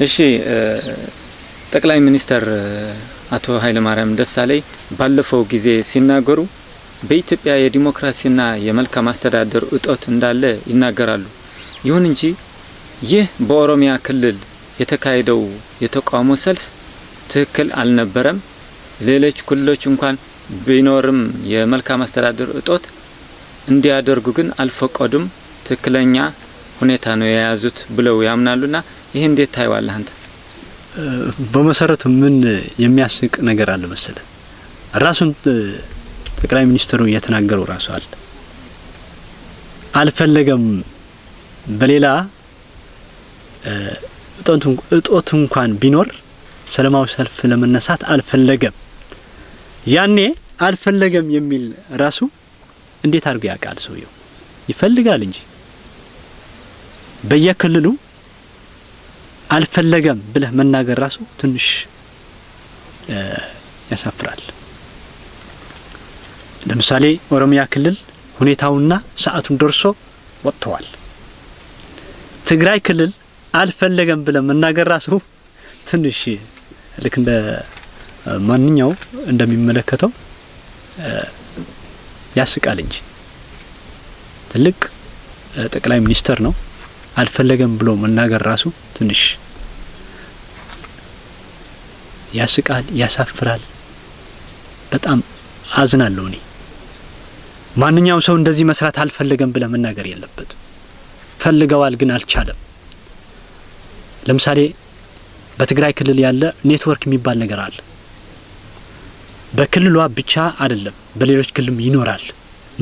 እሺ ጠቅላይ ሚኒስተር አቶ ኃይለ ማርያም ደሳለኝ ባለፈው ጊዜ ሲናገሩ በኢትዮጵያ የዲሞክራሲና የመልካም አስተዳደር እጦት እንዳለ ይናገራሉ። ይሁን እንጂ ይህ በኦሮሚያ ክልል የተካሄደው የተቃውሞ ሰልፍ ትክክል አልነበረም። ሌሎች ክልሎች እንኳን ቢኖርም የመልካም አስተዳደር እጦት እንዲያደርጉ ግን አልፈቀዱም። ትክክለኛ ሁኔታ ነው የያዙት ብለው ያምናሉና ይሄ እንዴት ታይዋለህ አንተ? በመሰረቱ ምን የሚያስቅ ነገር አለ መሰለ ራሱን ጠቅላይ ሚኒስትሩ የተናገሩ ራሱ አለ አልፈለገም በሌላ እጦት እንኳን ቢኖር ሰላማዊ ሰልፍ ለመነሳት አልፈለገም ያኔ አልፈለገም የሚል ራሱ እንዴት አድርጎ ያቃል ሰውየው ይፈልጋል እንጂ በየክልሉ አልፈለገም ብለህ መናገር ራሱ ትንሽ ያሳፍራል። ለምሳሌ ኦሮሚያ ክልል ሁኔታውና ሰዓቱን ደርሶ ወጥቷል። ትግራይ ክልል አልፈለገም ብለህ መናገር ራሱ ትንሽ ልክ እንደ ማንኛው እንደሚመለከተው ያስቃል እንጂ ትልቅ ጠቅላይ ሚኒስተር ነው አልፈለገም ብሎ መናገር ራሱ ትንሽ ያስቃል ያሳፍራል። በጣም አዝናለሁ እኔ ማንኛው ሰው እንደዚህ መስራት አልፈለገም ብለ መናገር የለበት ፈልገዋል ግን አልቻለም። ለምሳሌ በትግራይ ክልል ያለ ኔትወርክ የሚባል ነገር አለ በክልሏ ብቻ አይደለም በሌሎች ክልልም ይኖራል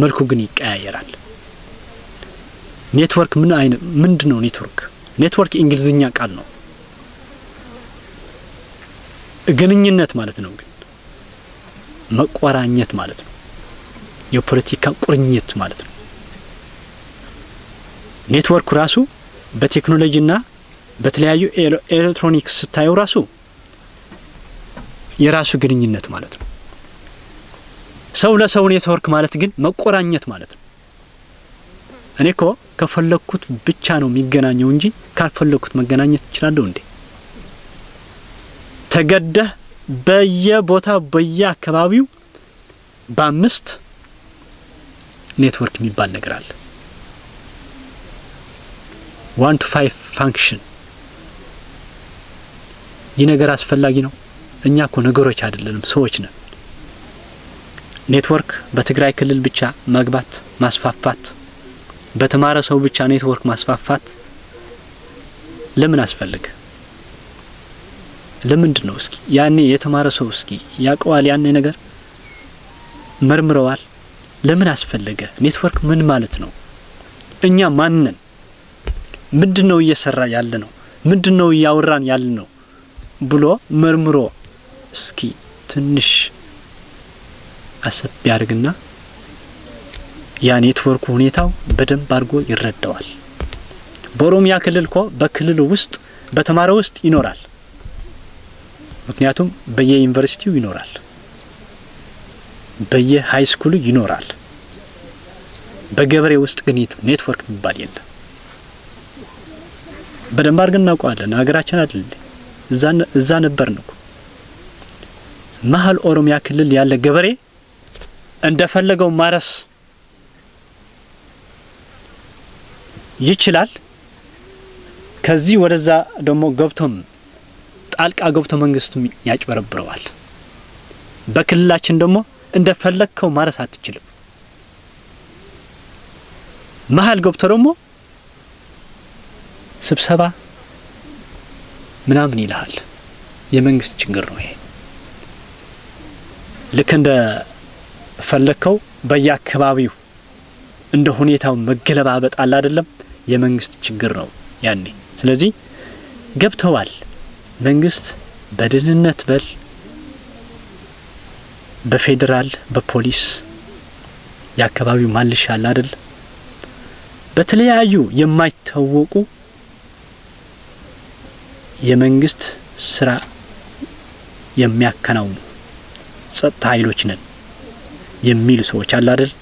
መልኩ ግን ይቀያየራል። ኔትወርክ ምንድነው ኔትወርክ እንግሊዝኛ ቃል ነው ግንኙነት ማለት ነው ግን መቆራኘት ማለት ነው የፖለቲካ ቁርኝት ማለት ነው። ኔትወርክ ራሱ በቴክኖሎጂና በተለያዩ ኤሌክትሮኒክስ ታዩ ራሱ የራሱ ግንኙነት ማለት ነው። ሰው ለሰው ኔትወርክ ማለት ግን መቆራኘት ማለት ነው። እኔኮ ከፈለኩት ብቻ ነው የሚገናኘው እንጂ ካልፈለኩት መገናኘት ይችላል እንዴ? ተገደህ በየቦታው በየአካባቢው በአምስት ኔትወርክ የሚባል ነገር አለ 1 to 5 ፋንክሽን ይነገር አስፈላጊ ነው። እኛኮ ነገሮች አይደለንም ሰዎች ነን። ኔትወርክ በትግራይ ክልል ብቻ መግባት ማስፋፋት በተማረ ሰው ብቻ ኔትወርክ ማስፋፋት ለምን አስፈልገ? ለምንድነው እስኪ ያኔ የተማረ ሰው እስኪ ያቀዋል ያኔ ነገር መርምረዋል ለምን አስፈልገ? ኔትወርክ ምን ማለት ነው? እኛ ማንነን? ምንድነው እየሰራ ያለ ነው? ምንድነው ያወራን ያለ ነው ብሎ መርምሮ እስኪ ትንሽ አሰብ ያርግና ያ ኔትወርክ ሁኔታው በደንብ አድርጎ ይረዳዋል። በኦሮሚያ ክልል ኮ በክልሉ ውስጥ በተማረ ውስጥ ይኖራል። ምክንያቱም በየዩኒቨርሲቲው ይኖራል በየሃይ ስኩሉ ይኖራል። በገበሬ ውስጥ ግን ኔትወርክ የሚባል የለም። በደንብ አድርገን እናውቀዋለን። ሀገራችን አይደል እዛ ነበርንኩ። መሀል ኦሮሚያ ክልል ያለ ገበሬ እንደፈለገው ማረስ ይችላል። ከዚህ ወደዛ ደሞ ገብቶም ጣልቃ ገብቶ መንግስቱም ያጭበረብረዋል። በክልላችን ደሞ እንደፈለከው ማረስ አትችልም። መሀል ገብቶ ደሞ ስብሰባ ምናምን ይልሃል። የመንግስት ችግር ነው ይሄ። ልክ እንደ ፈለከው በየአካባቢው እንደ ሁኔታው መገለባበጥ አለ አይደለም የመንግስት ችግር ነው ያኔ። ስለዚህ ገብተዋል መንግስት በደህንነት በል በፌደራል በፖሊስ ያከባቢው ማልሽ አለ አይደል በተለያዩ የማይታወቁ የመንግስት ስራ የሚያከናውኑ ጸጥታ ኃይሎች ነን የሚሉ ሰዎች አለ አይደል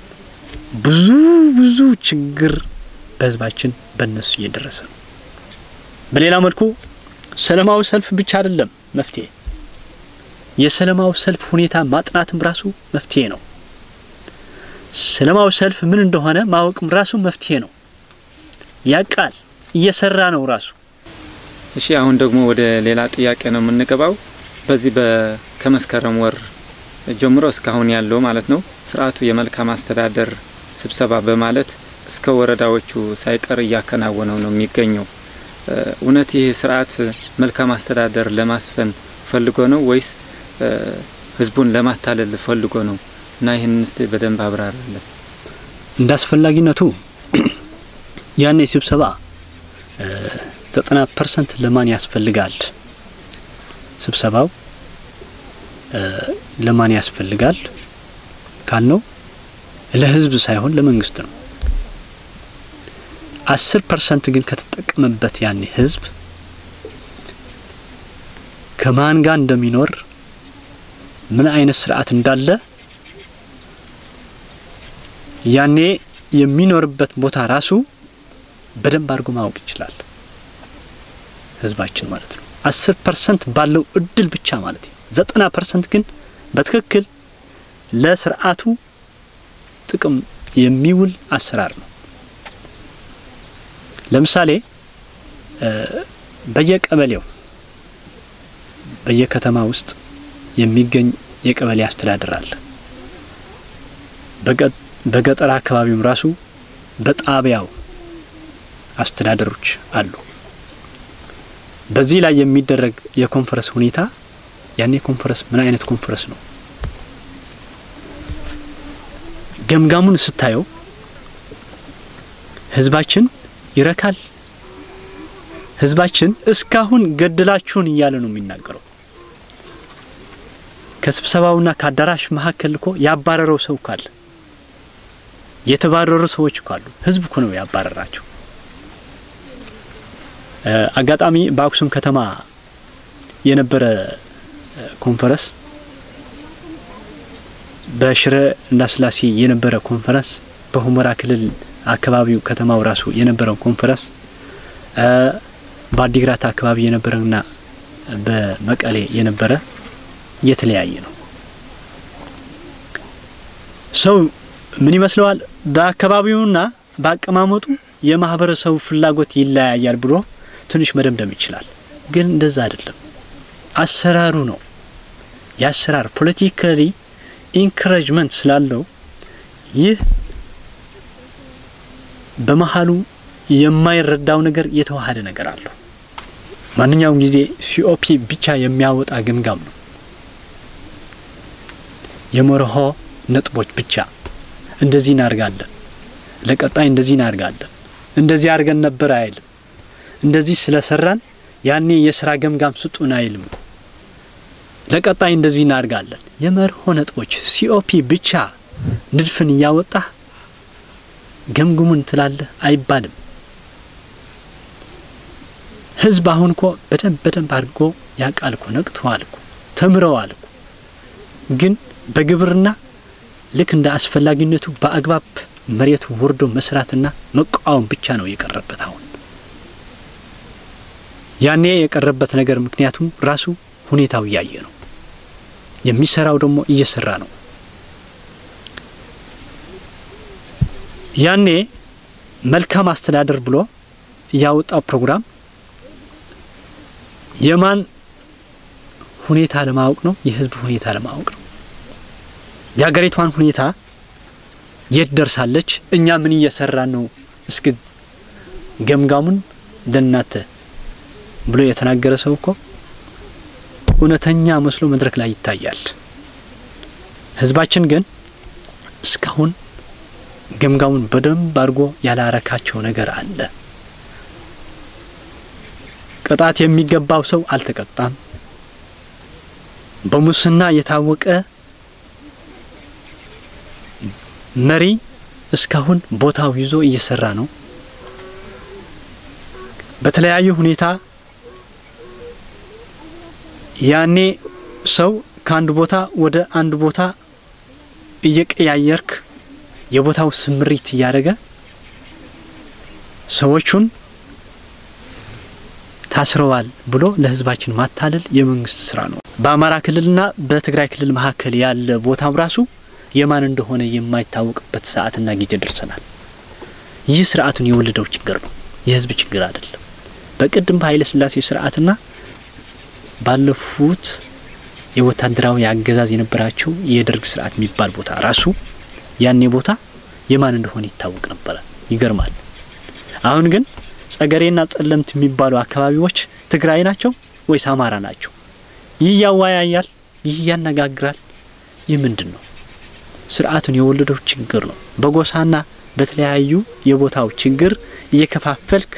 ብዙ ችግር በህዝባችን በእነሱ እየደረሰ ነው። በሌላ መልኩ ሰላማዊ ሰልፍ ብቻ አይደለም መፍትሄ የሰላማዊ ሰልፍ ሁኔታ ማጥናትም ራሱ መፍትሄ ነው ሰላማዊ ሰልፍ ምን እንደሆነ ማወቅም ራሱ መፍትሄ ነው ያቃል እየሰራ ነው ራሱ እሺ አሁን ደግሞ ወደ ሌላ ጥያቄ ነው የምንገባው በዚህ ከመስከረም ወር ጀምሮ እስካሁን ያለው ማለት ነው ስርዓቱ የመልካም አስተዳደር ስብሰባ በማለት እስከ ወረዳዎቹ ሳይቀር ያከናወነው ነው የሚገኘው እውነት ይሄ ስርዓት መልካም አስተዳደር ለማስፈን ፈልጎ ነው ወይስ ህዝቡን ለማታለል ፈልጎ ነው እና ይሄን እስቲ በደንብ አብራራለን እንዳስፈላጊነቱ ያኔ ስብሰባ 90% ለማን ያስፈልጋል ስብሰባው ለማን ያስፈልጋል ካልነው ለህዝብ ሳይሆን ለመንግስት ነው 10% ግን ከተጠቀመበት ያኔ ህዝብ ከማን ጋር እንደሚኖር ምን አይነት ስርዓት እንዳለ ያኔ የሚኖርበት ቦታ ራሱ በደንብ አድርጎ ማወቅ ይችላል ህዝባችን ማለት ነው 10% ባለው እድል ብቻ ማለት ነው 90% ግን በትክክል ለስርዓቱ ጥቅም የሚውል አሰራር ነው ለምሳሌ በየቀበሌው በየከተማ ውስጥ የሚገኝ የቀበሌ አስተዳደር አለ በገጠር አካባቢውም ራሱ በጣቢያው አስተዳደሮች አሉ በዚህ ላይ የሚደረግ የኮንፈረንስ ሁኔታ ያኔ ኮንፈረንስ ምን አይነት ኮንፈረንስ ነው ገምጋሙን ስታየው ህዝባችን ይረካል ህዝባችን እስካሁን ገድላችሁን እያለ ነው የሚናገረው ከስብሰባውና ከአዳራሽ መሐከል እኮ ያባረረው ሰው ካለ የተባረሩ ሰዎች ካሉ ህዝብ እኮ ነው ያባረራቸው አጋጣሚ በአክሱም ከተማ የነበረ ኮንፈረንስ በሽረ እንዳስላሴ የነበረ ኮንፈረንስ በሁመራ ክልል አካባቢው ከተማው ራሱ የነበረው ኮንፈረንስ በአዲግራት አካባቢ የነበረውና በመቀሌ የነበረ የተለያየ ነው ሰው ምን ይመስለዋል በአካባቢውና በአቀማመጡ የማህበረሰቡ ፍላጎት ይለያያል ብሎ ትንሽ መደምደም ይችላል ግን እንደዛ አይደለም አሰራሩ ነው ያሰራር ፖለቲካሊ ኢንካሬጅመንት ስላለው ይህ በመሃሉ የማይረዳው ነገር የተዋሃደ ነገር አለው ማንኛውም ጊዜ ሲኦፒ ብቻ የሚያወጣ ግምጋም ነው የመርሆ ነጥቦች ብቻ እንደዚህ እናርጋለን ለቀጣይ እንደዚህ እናርጋለን እንደዚህ አርገን ነበር አይልም እንደዚህ ስለሰራን ያኔ የሥራ ገምጋም ስጡን አይልም ለቀጣይ እንደዚህ እናርጋለን የመርሆ ነጥቦች ሲኦፒ ብቻ ንድፍን ያወጣ ገምጉሙን ትላለ አይባልም ህዝብ አሁን እኮ በደንብ አድርጎ ያቃል እኮ ነቅቷል እኮ ተምረዋል እኮ ግን በግብርና ልክ እንደ አስፈላጊነቱ በአግባብ መሬቱ ወርዶ መስራትና መቃወም ብቻ ነው የቀረበት አሁን ያኔ የቀረበት ነገር ምክንያቱም ራሱ ሁኔታው ያየ ነው የሚሰራው ደግሞ እየሰራ ነው ያኔ መልካም አስተዳደር ብሎ ያወጣው ፕሮግራም የማን ሁኔታ ለማወቅ ነው የህዝብ ሁኔታ ለማወቅ ነው ያገሪቷን ሁኔታ የት ደርሳለች እኛ ምን እየሰራን ነው እስኪ ገምጋሙን ለናተ ብሎ የተናገረ ሰው እኮ እውነተኛ መስሎ መድረክ ላይ ይታያል ህዝባችን ግን እስካሁን ገምጋሙን በደንብ አድርጎ ያላረካቸው ነገር አለ ቅጣት የሚገባው ሰው አልተቀጣም በሙስና የታወቀ መሪ እስካሁን ቦታው ይዞ እየሰራ ነው በተለያየ ሁኔታ ያኔ ሰው ከአንድ ቦታ ወደ አንድ ቦታ እየቀያየርክ የቦታው ስምሪት ያደረገ ሰዎቹን ታስረዋል ብሎ ለህዝባችን ማታለል የመንግስት ስራ ነው በአማራ ክልልና በትግራይ ክልል መካከል ያለ ቦታው ራሱ የማን እንደሆነ የማይታወቅበት ሰዓትና ጊዜ ደርሰናል ይህ ስርዓቱን የወለደው ችግር ነው የህዝብ ችግር አይደለም በቀደም ኃይለ ሥላሴ ስርዓትና ባለፉት የወታደራዊ አገዛዝ የነበራቸው የደርግ ስርዓት የሚባል ቦታ ራሱ ያኔ ቦታ የማን እንደሆነ ይታወቅ ነበር ይገርማል አሁን ግን ጸገሬና ጸለምት የሚባሉ አካባቢዎች ትግራይ ናቸው ወይስ አማራ ናቸው ይህ ያዋያያል ይህ ያነጋግራል ይህ ምንድነው ስርዓቱን የወለደው ችግር ነው በጎሳና በተለያዩ የቦታው ችግር እየከፋፈልክ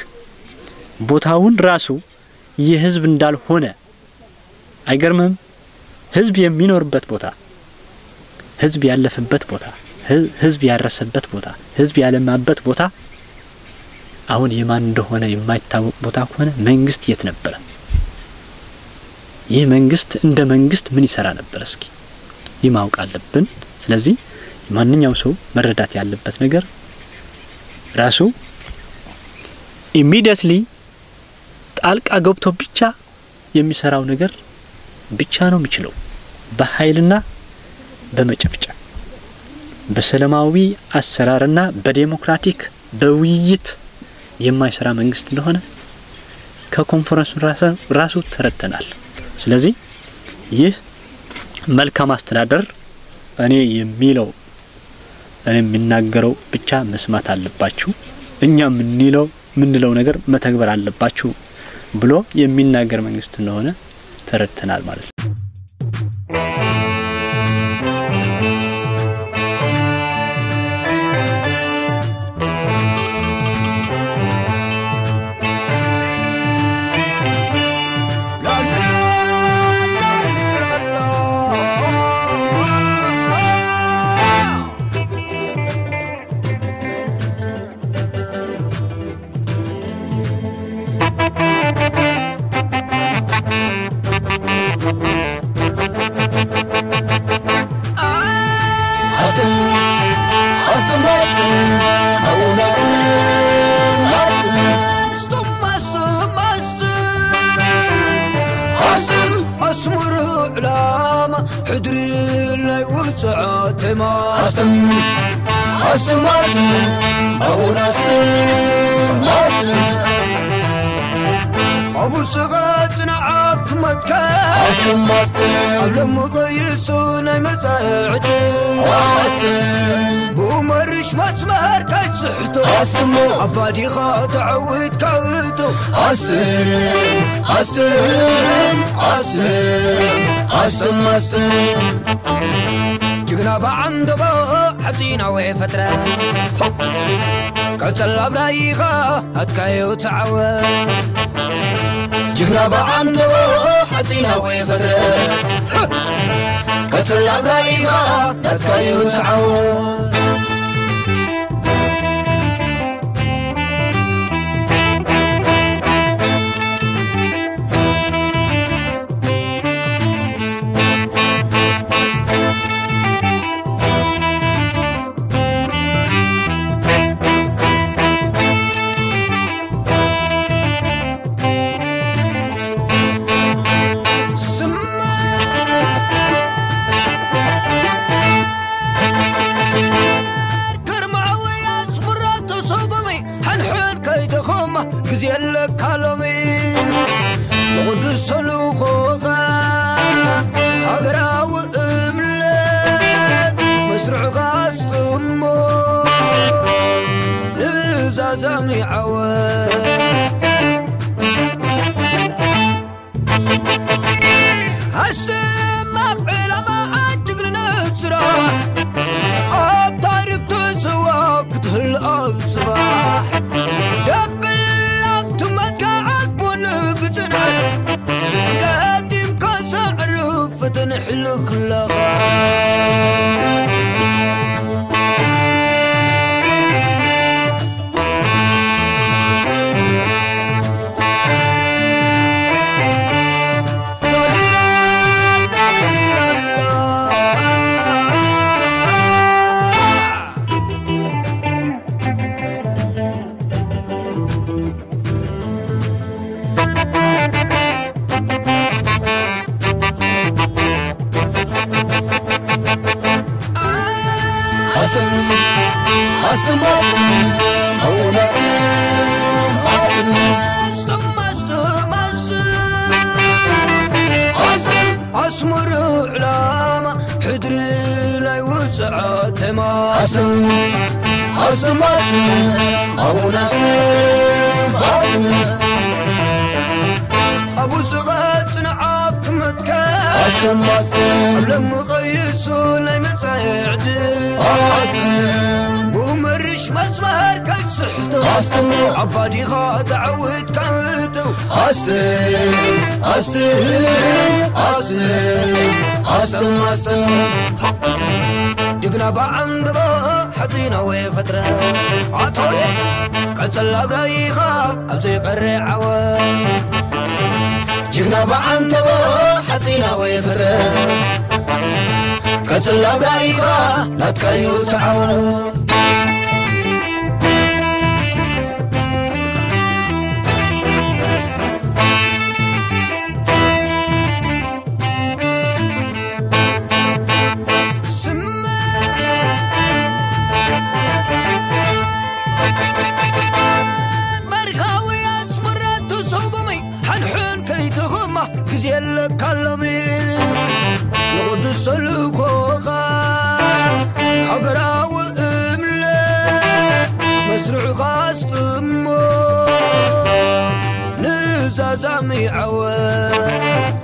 ቦታውን ራሱ የህዝብ እንዳልሆነ አይገርምም ህዝብ የሚኖርበት ቦታ ህዝብ ያለፈበት ቦታ ህዝብ ያረሰበት ቦታ ህዝብ ያለማበት ቦታ አሁን የማን እንደሆነ የማይታወቅ ቦታ ሆነ መንግስት የት ነበር ይህ መንግስት እንደ መንግስት ምን ይሰራ ነበር እስኪ ይማውቅ አለብን ስለዚህ ማንኛው ሰው መረዳት ያለበት ነገር ራሱ immediately ጣልቃ ገብቶ ብቻ የሚሰራው ነገር ብቻ ነው የሚችለው በኃይልና በመጨፍጨፍ በሰላማዊ አሰራርና በዲሞክራቲክ በውይይት የማይሰራ መንግስት እንደሆነ ከኮንፈረንሱ ራሱ ተረተናል ስለዚህ ይህ መልካም አስተዳደር እኔ የሚለው እኔ የምናገረው ብቻ መስማት አለባችሁ እኛ ምንለው ነገር መተግበር አለባችሁ ብሎ የሚናገር መንግስት እንደሆነ ተረተናል ማለት ነው أبادي تعود كوتو أستم جغنا بعندبا حتينا وفترة قتل أبرايغا هتكايو تعود جغنا بعندبا حتينا وفترة قتل أبرايغا هتكايو تعود أسمر علامة حدري لا يوسع تما أسم أبو نسيم أبو سغات نعاب متكا لما غيسوا لي مساعد ومرش مسمار كل صحته عبادي غاد عود كهدو أسم جقنا بعندبا حطينا وفترة عطول قتل أبرايخا أبزي قرع عوام جقنا بعندبا حطينا وفترة قتل أبرايخا لا تكيوس عوام يلا كلمي يقود السلوكوغا أقرأ وإملا مسرع غاز أمو نزازامي عوام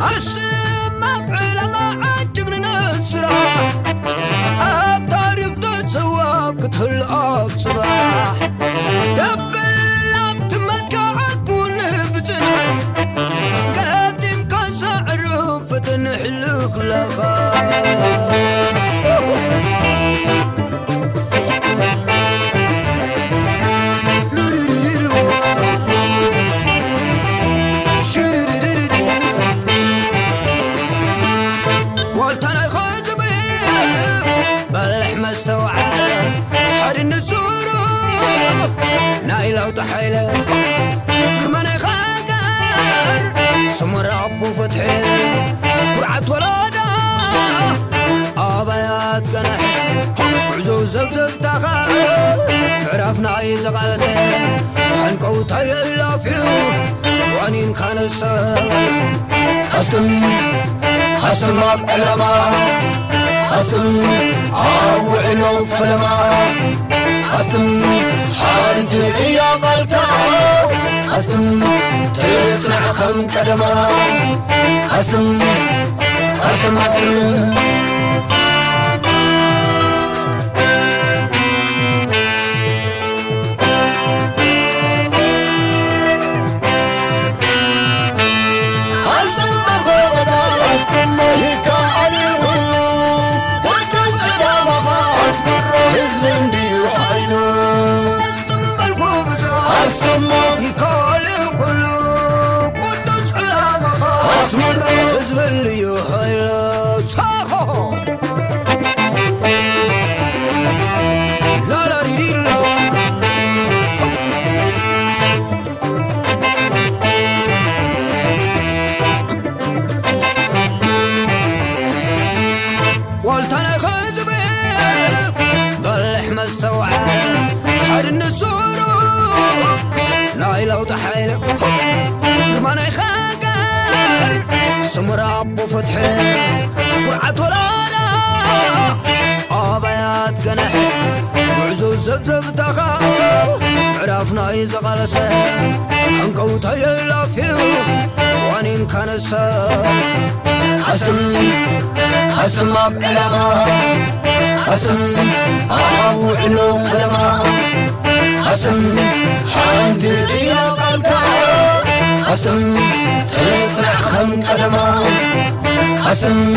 أسمع علما عجقنا السراح الطريق تسوى قتل أبصباح نحلوك لغا والتنا خاجبي باللحمة استوعى حر النسور نايلة وطحيلة كمان يخاقر سمر عبو فتحي برعت ولادا أبيات قناح عزو زبزب تخا عرفنا عيز غالسي حنقوتا يلا فيو وعنين كان السر أسم بعلما أسم عوعنو فلما أسم حالتي إيا قلتا أسم تصنع خم كدما أسم والتنا خزبي باللحمة استوعى حر النسور نايلة وطحيلة كمان يخاقر سمر عبو فتحي وعد ولانا أبيات قناح وعزو زبزب تخا عرفنا يزغلسي حنقوتا يلا فيو وعنين كان السر أسم بعلما أسم عوعنو فلما أسم حانتي يا قلبك أسم تصنع خم قدما أسم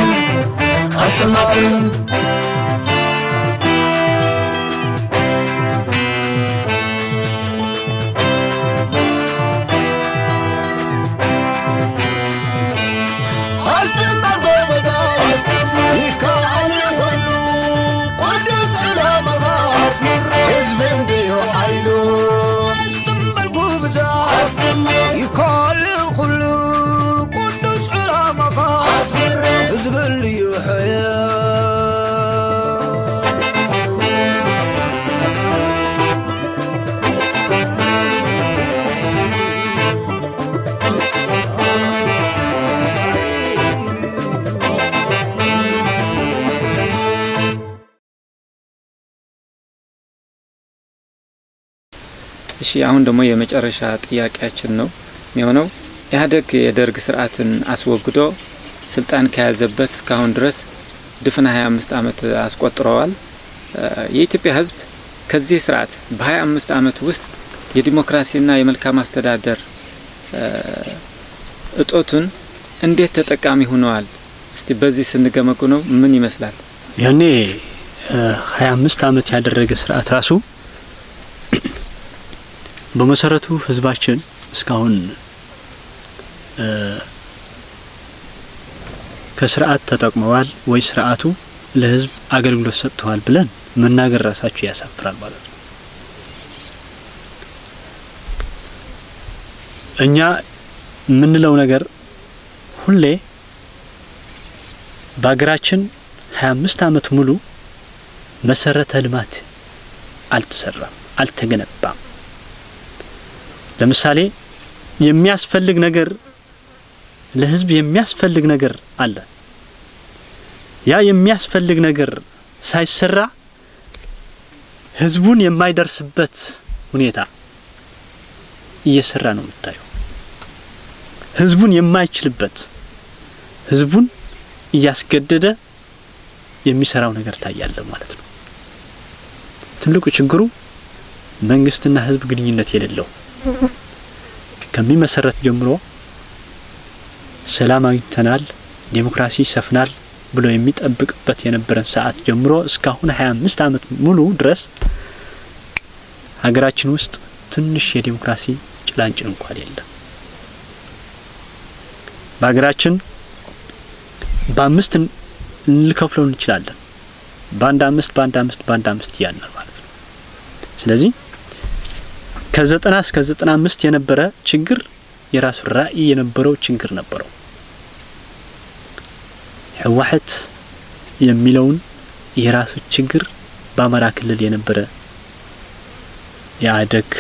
እሺ አሁን ደግሞ የመጨረሻ ጥያቄያችን ነው የሚሆነው ኢህአዴግ የደርግ ስርዓትን አስወግዶ ስልጣን ከያዘበት እስካሁን ድረስ ድፍና 25 አመት አስቆጥረዋል የኢትዮጵያ ህዝብ ከዚህ ስርዓት በ25 አመት ውስጥ የዲሞክራሲና የመልካም አስተዳደር እጦቱን እንዴት ተጠቃሚ ሆነዋል እስቲ በዚህ ስንገመጉ ነው ምን ይመስላል ያኔ 25 አመት ያደረገ ስርዓት ራሱ በመሰረቱ ህዝባችን እስካሁን ከስርዓት ተጠቅመዋል ወይ ስርዓቱ ለህዝብ አገልግሎት ሰጥቷል ብለን መናገር ራሳቸው ያሳፍራል ማለት ነው እኛ ምንለው ነገር ሁሌ ባግራችን 25 አመት ሙሉ መሰረተ ልማት አልተሰራም አልተገነባም ለምሳሌ የሚያስፈልግ ነገር ለህዝብ የሚያስፈልግ ነገር አለ ያ የሚያስፈልግ ነገር ሳይሰራ ህዝቡን የማይደርስበት ሁኔታ እየሰራ ነው የምታየው ህዝቡን የማይችልበት ህዝቡን እያስገደደ የሚሰራው ነገር ታያለ ማለት ነው ትልቁ ችግሩ መንግስትና ህዝብ ግንኙነት የሌለው ከሚመሰረት ጀምሮ ሰላም አግኝተናል ዲሞክራሲ ሰፍናል ብሎ የሚጠብቅበት የነበረን ሰዓት ጀምሮ እስካሁን 25 አመት ሙሉ ድረስ ሀገራችን ውስጥ ትንሽ የዲሞክራሲ ጭላንጭል እንኳን የለም በሀገራችን በአምስት ልከፍለው እንችላለን ባንድ አምስት ያናል ማለት ነው ስለዚህ ከ90 እስከ 95 የነበረ ችግር የራሱ ራዕይ የነበረው ችግር ነበረው ህወሓት የሚለውን የራሱ ችግር በአማራ ክልል የነበረ የኢህአዴግ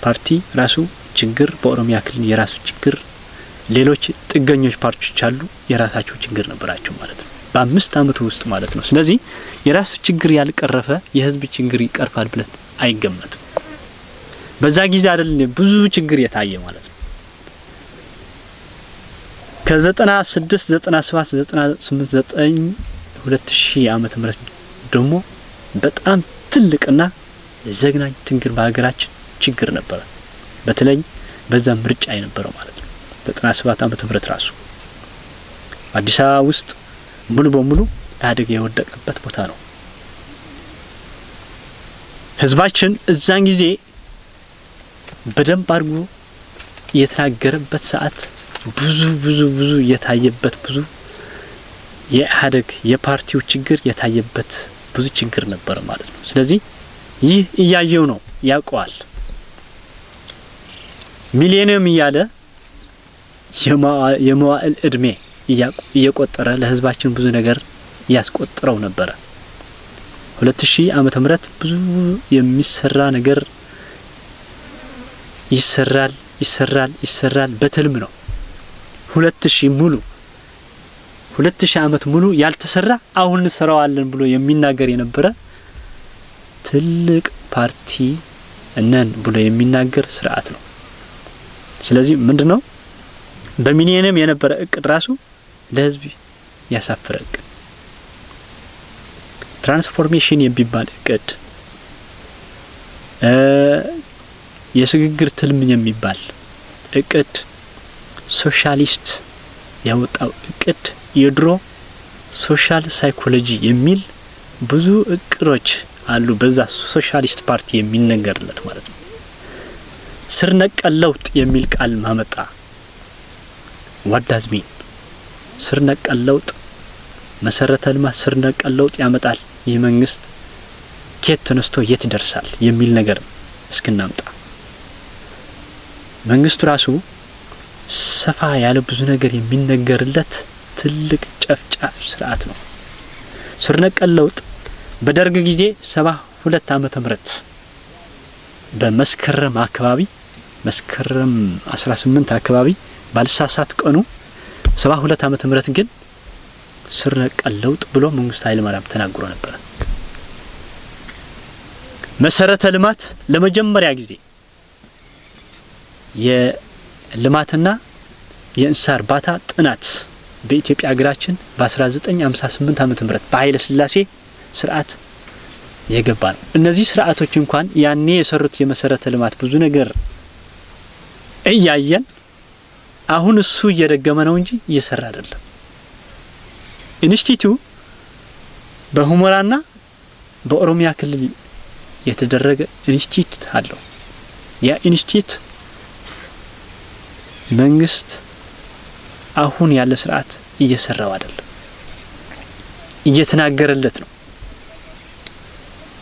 ፓርቲ ራሱ ችግር በኦሮሚያ ክልል የራሱ ችግር ሌሎች ጥገኞች ፓርቲዎች አሉ የራሳቸው ችግር ነበራቸው ማለት ነው በ5 አመት ውስጥ ማለት ነው ስለዚህ የራሱ ችግር ያልቀረፈ የህዝብ ችግር ይቀርፋል ብለት አይገመትም በዛ ጊዜ አይደለም ብዙ ችግር የታየ ማለት ነው ከ96 97 98 2000 ዓመተ ምህረት ደግሞ በጣም ትልቅና ዘግናኝ ችግር በሀገራችን ችግር ነበር በተለይ በዛ ምርጫ የነበረው ማለት ነው 97 ዓመተ ምህረት ራሱ አዲስ አበባ ውስጥ ሙሉ በሙሉ ኢህአዴግ የወደቀበት ቦታ ነው ህዝባችን እዛን ጊዜ በደንብ አድርጎ የተናገረበት ሰዓት ብዙ የታየበት ብዙ የኢህአዴግ የፓርቲው ችግር የታየበት ብዙ ችግር ነበር ማለት ነው ስለዚህ ይህ እያየው ነው ያቋል ሚሊዮንም ያለ የመዋዕል እድሜ እየቆጠረ ለህዝባችን ብዙ ነገር ያስቆጥረው ነበር 2000 ዓመተ ምህረት ብዙ የሚሰራ ነገር ይሰራል በትልም ነው 2000 ሙሉ 2000 ዓመት ሙሉ ያልተሰራ አሁን ሰራዋለን ብሎ የሚናገር የነበረ ትልቅ ፓርቲ እነን ብሎ የሚናገር ስርዓት ነው ስለዚህ ምንድነው በሚሊዮንም የነበረ እቅድ ራሱ ለህዝብ ያሳፍረቅ ትራንስፎርሜሽን የሚባል እቅድ የሽግግር ትልም የሚባል እቅድ ሶሻሊስት ያወጣው እቅድ የድሮ ሶሻል ሳይኮሎጂ የሚል ብዙ እቅዶች አሉ በዛ ሶሻሊስት ፓርቲ የሚነገርለት ማለት ነው ስር ነቀል ለውጥ የሚል ቃል ማመጣ what does mean ስር ነቀል ለውጥ መሰረተ ልማት ስር ነቀል ለውጥ ያመጣል የመንግስት ከየት ተነስቶ የት ይደርሳል የሚል ነገር እስከናምጣ መንግስቱ ራሱ ሰፋ ያለ ብዙ ነገር የሚነገርለት ትልቅ ጨፍጫፍ ስርዓት ነው ስር ነቀል ለውጥ በደርግ ጊዜ 72 ዓመተ ምህረት በመስከረም አካባቢ መስከረም 18 አካባቢ ባልሳሳት ቀኑ 72 ዓመተ ምህረት ግን ስር ነቀል ለውጥ ብሎ መንግስቱ ኃይለ ማርያም ተናግሮ ነበር መሰረተ ልማት ለመጀመሪያ ጊዜ የልማትና የእንስሳ እርባታ ጥናት በኢትዮጵያ ሀገራችን በ1958 ዓመተ ምህረት በኃይለ ሥላሴ ስርዓት የገባ ነው። እነዚህ ስርዓቶች እንኳን ያኔ የሰሩት የመሰረተ ልማት ብዙ ነገር እያየን አሁን እሱ እየደገመ ነው እንጂ እየሰራ አይደለም። ኢንስቲትዩት በሁመራና በኦሮሚያ ክልል የተደረገ ኢንስቲትዩት አለው። ያ ኢንስቲትዩት መንግስት አሁን ያለ ስርዓት እየሰራው አይደለም፣ እየተናገረለት ነው።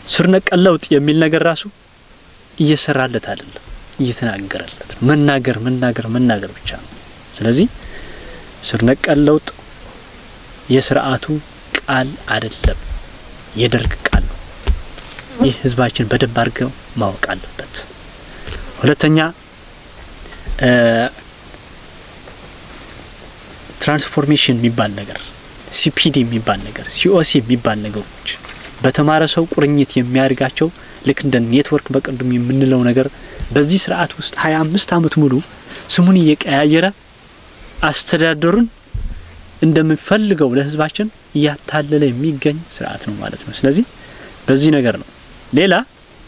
ስር ነቀል ለውጥ የሚል ነገር ራሱ እየሰራለት አይደለም፣ እየተናገረለት ነው። መናገር ብቻ ነው። ስለዚህ ስር ነቀል ለውጥ የስርዓቱ ቃል አይደለም፣ የደርግ ቃል ነው። ይህ ህዝባችን በደንብ አድርገው ማወቅ አለበት። ሁለተኛ ትራንስፎርሜሽን የሚባል ነገር፣ ሲፒዲ የሚባል ነገር፣ ሲኦሲ የሚባል ነገሮች በተማረ ሰው ቁርኝት የሚያርጋቸው ልክ እንደ ኔትወርክ በቀድሞ የምንለው ነገር በዚህ ስርዓት ውስጥ 25 አመት ሙሉ ስሙን እየቀያየረ አስተዳደሩን እንደምንፈልገው ለህዝባችን ያታለለ የሚገኝ ስርዓት ነው ማለት ነው። ስለዚህ በዚህ ነገር ነው። ሌላ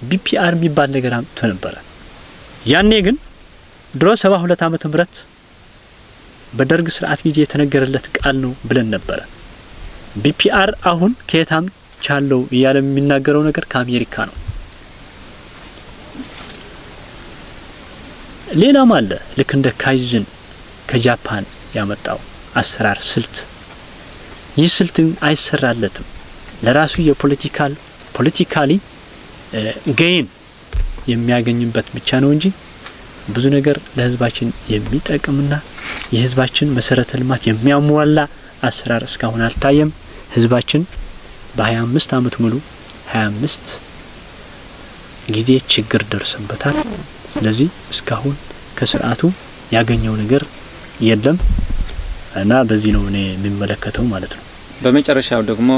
ቢፒአር የሚባል ነገር አምጥቶ ነበር። ያኔ ግን ድሮ 72 ዓመተ ምህረት በደርግ ስርዓት ጊዜ የተነገረለት ቃል ነው ብለን ነበር። ቢፒአር አሁን ከየታም ቻለው ያለ የሚናገረው ነገር ከአሜሪካ ነው። ሌላም አለ ልክ እንደ ካይዝን ከጃፓን ያመጣው አሰራር ስልት። ይህ ስልት አይሰራለትም። ለራሱ ፖለቲካሊ ጌን የሚያገኝበት ብቻ ነው እንጂ ብዙ ነገር ለህዝባችን የሚጠቅምና የህዝባችን መሰረተ ልማት የሚያሟላ አሰራር እስካሁን አልታየም። ህዝባችን በ25 አመት ሙሉ 25 ጊዜ ችግር ደርሰበታል። ስለዚህ እስካሁን ከስርዓቱ ያገኘው ነገር የለም እና በዚህ ነው እኔ የሚመለከተው ማለት ነው። በመጨረሻው ደግሞ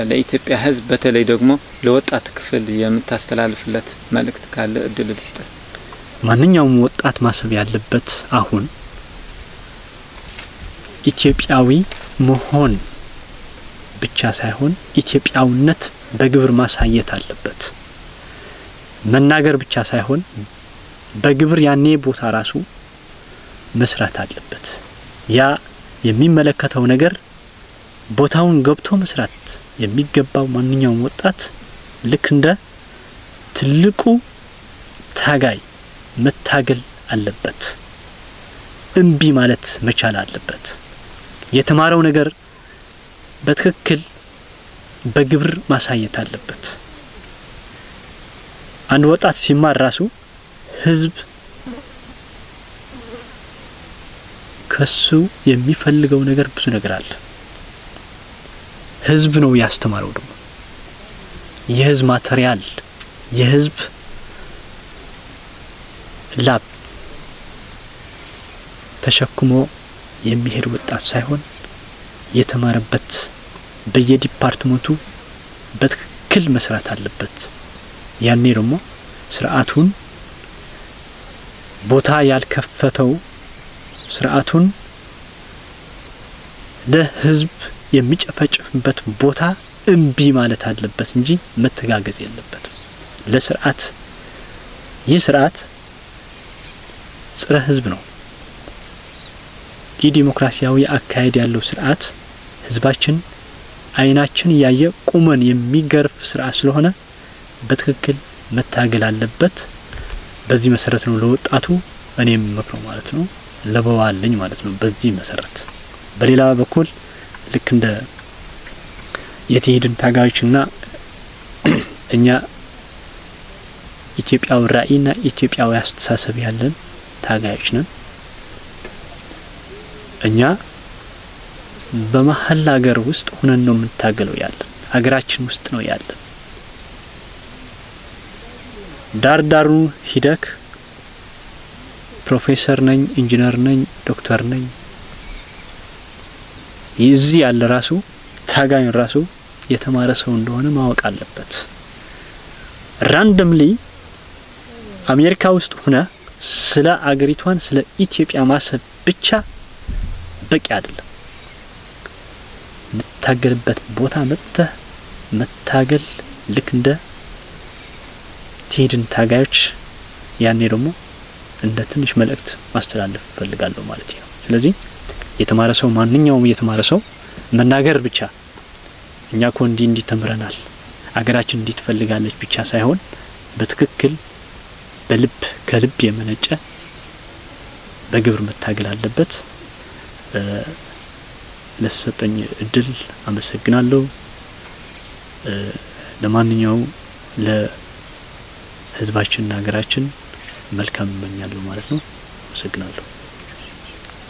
ለኢትዮጵያ ህዝብ በተለይ ደግሞ ለወጣት ክፍል የምታስተላልፍለት መልእክት ካለ እድል ልስጥ። ማንኛውም ወጣት ማሰብ ያለበት አሁን ኢትዮጵያዊ መሆን ብቻ ሳይሆን ኢትዮጵያውነት በግብር ማሳየት አለበት። መናገር ብቻ ሳይሆን በግብር ያኔ ቦታ ራሱ መስራት አለበት። ያ የሚመለከተው ነገር ቦታውን ገብቶ መስራት የሚገባው ማንኛውም ወጣት ልክ እንደ ትልቁ ታጋይ መታገል አለበት። እምቢ ማለት መቻል አለበት። የተማረው ነገር በትክክል በግብር ማሳየት አለበት። አንድ ወጣት ሲማር ራሱ ህዝብ ከሱ የሚፈልገው ነገር ብዙ ነገር አለ። ህዝብ ነው ያስተማረው ደግሞ የህዝብ ማቴሪያል የህዝብ ላብ ተሸክሞ የሚሄድ ወጣት ሳይሆን የተማረበት በየዲፓርትመንቱ በትክክል መስራት አለበት። ያኔ ደግሞ ስርዓቱን ቦታ ያልከፈተው ስርዓቱን ለህዝብ የሚጨፈጭፍበት ቦታ እምቢ ማለት አለበት እንጂ መተጋገዝ የለበትም። ለስርዓት ይህ ስርዓት ጽረ ህዝብ ነው። ዲሞክራሲያዊ አካሄድ ያለው ስርዓት ህዝባችን አይናችን ያየ ቁመን የሚገርፍ ስርዓት ስለሆነ በትክክል መታገል አለበት። በዚህ መሰረት ነው ለወጣቱ እኔም መክረው ማለት ነው ለበዋልኝ ማለት ነው በዚህ መሰረት። በሌላ በኩል ልክ እንደ የትሄድን ታጋዮችና እኛ ኢትዮጵያዊ ራዕይና ኢትዮጵያዊ አስተሳሰብ ያለን ታጋዮች ነን። እኛ በመሐል ሀገር ውስጥ ሆነን ነው የምንታገለው ያለን ሀገራችን ውስጥ ነው ያለን። ዳርዳሩ ሂደክ ፕሮፌሰር ነኝ ኢንጂነር ነኝ ዶክተር ነኝ ይዚ ያለ ራሱ ታጋይ ራሱ የተማረ ሰው እንደሆነ ማወቅ አለበት። ራንደምሊ አሜሪካ ውስጥ ሆነ ስለ አገሪቷን ስለ ኢትዮጵያ ማሰብ ብቻ በቂ አይደለም መታገልበት ቦታ መታገል ልክ እንደ ቲድን ታጋዮች ያኔ ደግሞ እንደ ትንሽ መልእክት ማስተላለፍ ፈልጋለሁ ማለት ነው ስለዚህ የተማረ ሰው ማንኛውም የተማረ ሰው መናገር ብቻ እኛ እኮ እንዲ ተምረናል አገራችን እንዲ ትፈልጋለች ብቻ ሳይሆን በትክክል በልብ ከልብ የመነጨ በግብር መታገል አለበት ለሰጠኝ እድል አመሰግናለሁ ለማንኛውም ለህዝባችንና ሀገራችን መልካም እመኛለሁ ማለት ነው አመሰግናለሁ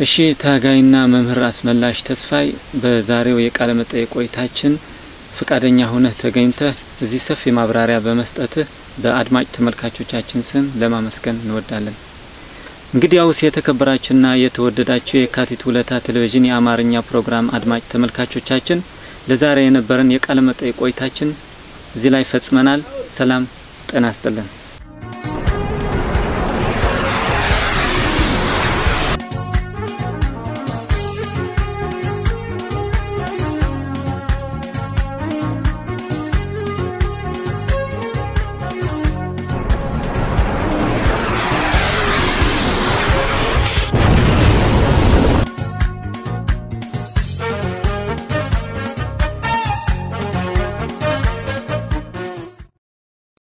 እሺ ታጋይና መምህር አስመላሽ ተስፋይ በዛሬው የቃለ መጠይቅ ቆይታችን ፍቃደኛ ሆነህ ተገኝተህ እዚህ ሰፊ ማብራሪያ በመስጠትህ በአድማጭ ተመልካቾቻችን ስም ለማመስገን እንወዳለን እንግዲያውስ የተከበራችሁና የተወደዳችሁ የካቲት ሁለታ ቴሌቪዥን የአማርኛ ፕሮግራም አድማጭ ተመልካቾቻችን ለዛሬ የነበረን የቃለ መጠይቅ ቆይታችን እዚህ ላይ ፈጽመናል ሰላም ጤና ይስጥልን